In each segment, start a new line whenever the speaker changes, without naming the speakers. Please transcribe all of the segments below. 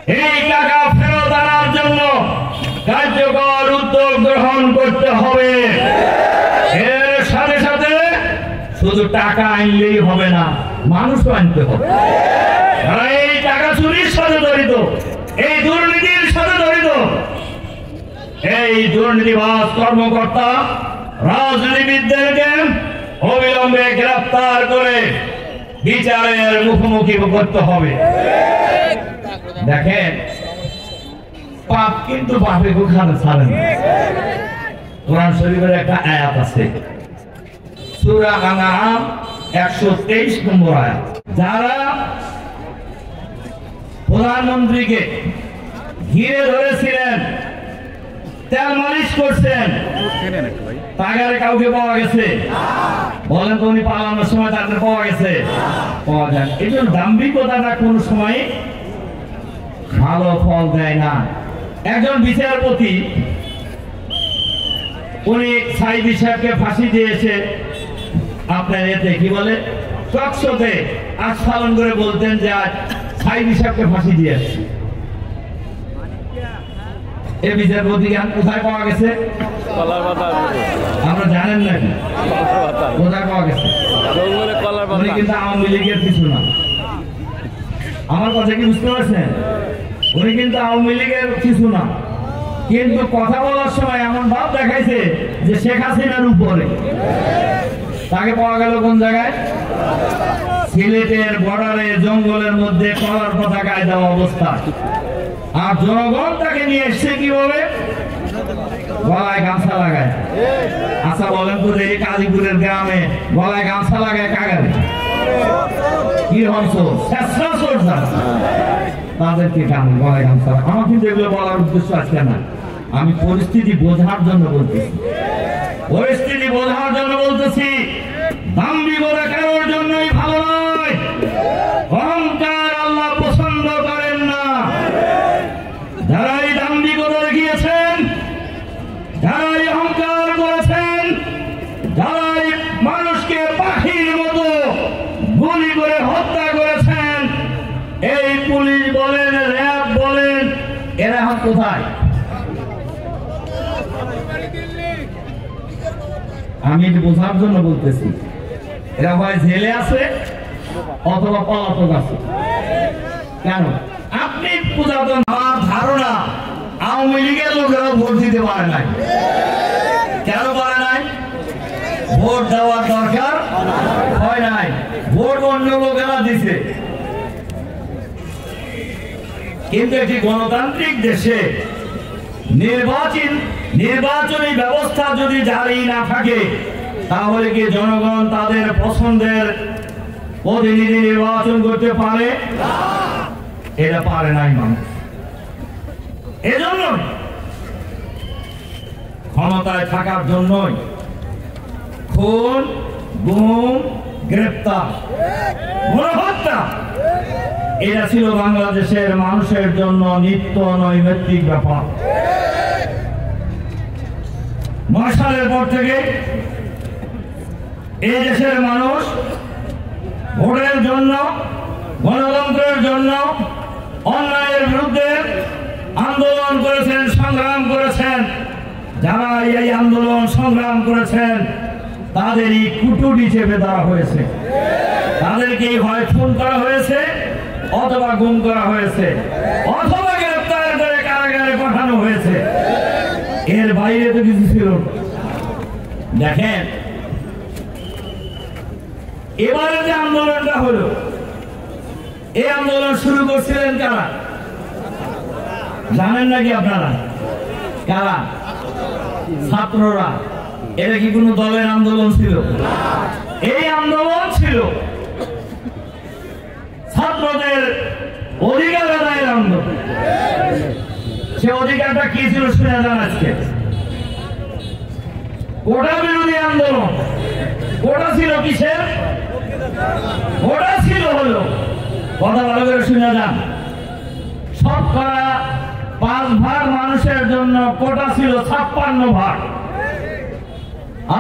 এই টাকা ফেরত আনার জন্য কার্যকর উদ্যোগ গ্রহণ করতে হবে। এর সাথে সাথে শুধু টাকা আনলেই হবে না, মানুষও আনতে হবে। এই টাকা চুরির সাথে জড়িত, এই দুর্নীতির সাথে জড়িত এই দুর্নীতিবাজ কর্মকর্তা রাজনীতিবিদদেরকে অবিলম্বে গ্রেফতার করে বিচারের মুখোমুখি করতে হবে। দেখেন, পাপ কিন্তু পাপে কোখানে ছাড়ে না। কোরআন শরীফের একটা আয়াত আছে, সূরা আনআম 123 নম্বর আয়াত। যারা প্রধানমন্ত্রীকে ঘিরে ধরেছিলেন, তেল মালিশ করছেন, তাগারে কাউকে পাওয়া গেছে? বলেন তো, উনি পালানোর সময় তাদের পাওয়া গেছে? পাওয়া যায়। এই জন্য দাম্ভিকতাটা কোন সময় ভালো ফল দেয় না। একজন বিচারপতি, উনি সাইদি সাহেবকে ফাঁসি দিয়েছে। আপনার এতে কি বলে, টকশোতে আস্ফালন করে বলতেন যে আজ সাইদি সাহেবকে ফাঁসি দিয়েছে। এই বিচারপতি কোথায় পাওয়া গেছে? আমরা জানেন নাকি কোথায় পাওয়া গেছে? উনি কিন্তু আওয়ামী লীগের কিছু না। আমার কথা কি বুঝতে পারছেন? উনি কিন্তু আওয়ামী লীগের কিছু না, কিন্তু কথা বলার সময় এমন ভাব দেখাইছে যে শেখ হাসিনার উপরে। তাকে পাওয়া গেল কোন জায়গায়? সিলেটের বর্ডারে জঙ্গলের মধ্যে কলার পতাকায় দেওয়া অবস্থা। আর জনগণ তাকে নিয়ে এসছে কিভাবে? গলায় গামছা লাগায়। আচ্ছা বলেন তো, এই কালীপুরের গ্রামে গলায় গামছা লাগায় কাগারে কি হংস তাদেরকে গলায় গামছা। আমার কিন্তু এগুলো বলার উদ্দেশ্য আজকে না, আমি পরিস্থিতি বোঝার জন্য বলতেছি। পরিস্থিতি বোঝার জন্য বলতেছি। দাম্ভিকতা কারোর জন্যই ভালো নয়। অহংকার আল্লাহ পছন্দ করেন না। যারাই দাম্ভিকতা দেখিয়েছেন, যারাই অহংকার করেছেন, যারাই মানুষকে পাখির মতো গুলি করে হত্যা করেছেন, এই পুলিশ বলেন, র্যাব বলেন, এরা এখন কোথায়? আমি বোঝার জন্য বলতেছি। এরা হয় জেলে আছে অথবা পলাতক আছে। কেন? আপনি পুরাতন, আমার ধারণা আওয়ামী লীগের লোকেরা ভোট দিতে পারে নাই। কেন পারে নাই? ভোট দেওয়ার দরকার হয় নাই, ভোট অন্য লোকেরা দিছে। কিন্তু একটি গণতান্ত্রিক দেশে নির্বাচনী ব্যবস্থা যদি জারি না থাকে, তাহলে কি জনগণ তাদের পছন্দের প্রতিনিধি নির্বাচন করতে পারে? এটা পারে নাই মানুষ। এজন্য ক্ষমতায় থাকার জন্যই খুন, গুম, গ্রেপ্তার, গণহত্যা, এটা ছিল বাংলাদেশের মানুষের জন্য নিত্য নৈমিত্তিক ব্যাপার। 9 সালের পর থেকে এই দেশের মানুষ ভোটের জন্য, গণতন্ত্রের জন্য, অন্যায়ের বিরুদ্ধে আন্দোলন করেছেন, সংগ্রাম করেছেন। যারা এই আন্দোলন সংগ্রাম করেছেন তাদেরই কুটুরি চেপে দেওয়া হয়েছে। তাদেরকে হয় খুন করা হয়েছে, অথবা গুম করা হয়েছে, অথবা গ্রেফতার করে কারাগারে পাঠানো হয়েছে। এর বাইরে তো কিছু ছিল। দেখেন, এবারে যে আন্দোলনটা হলো, এই আন্দোলন শুরু করছিলেন কারা জানেন নাকি আপনারা? কারা? ছাত্ররা। এটা কি কোনো দলের আন্দোলন ছিল? এই আন্দোলন ছিল ছাত্রদের অধিকার আদায়ের আন্দোলন। সে অধিকারটা কি ছিল শুনে যান আজকে। কোটা বিরোধী আন্দোলন। কোটা ছিল কিসের? কোটা ছিল হলো, কথা ভালো করে শুনে যান, শতকরা 5 ভাগ মানুষের জন্য কোটা ছিল 56 ভাগ,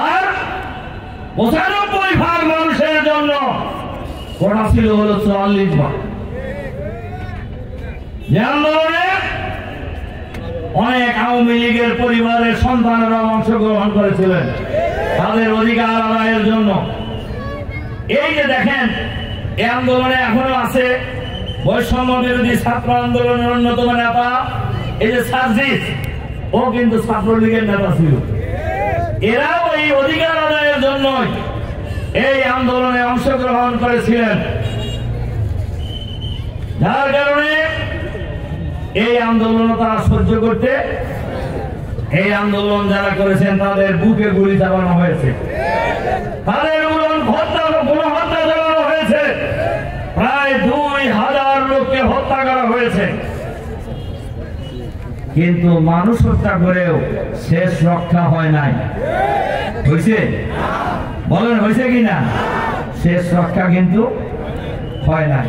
আর 95 ভাগ মানুষের জন্য কোটা ছিল হলো 44 ভাগ। যে আন্দোলনে অনেক আওয়ামী লীগের পরিবারের সন্তানেরা অংশগ্রহণ করেছিলেন তাদের অধিকার আদায়ের জন্য। এই যে দেখেন এই আন্দোলনে এখনো আছে বৈষম্য বিরোধী ছাত্র আন্দোলনের অন্যতম নেতা এই যে সার্জিস, ও কিন্তু ছাত্রলীগের নেতা ছিল। এরাও এই অধিকার আদায়ের জন্য এই আন্দোলনে অংশগ্রহণ করেছিলেন, যার কারণে এই আন্দোলন তারা সহ্য করতে, এই আন্দোলন যারা করেছেন তাদের বুকে গুলি চালানো হয়েছে, তাদের হত্যা চালানো হয়েছে, প্রায় 2000 লোককে হত্যা করা হয়েছে। কিন্তু মানুষ হত্যা করেও শেষ রক্ষা হয় নাই। হয়েছে? বলেন হয়েছে কিনা? শেষ রক্ষা কিন্তু হয় নাই।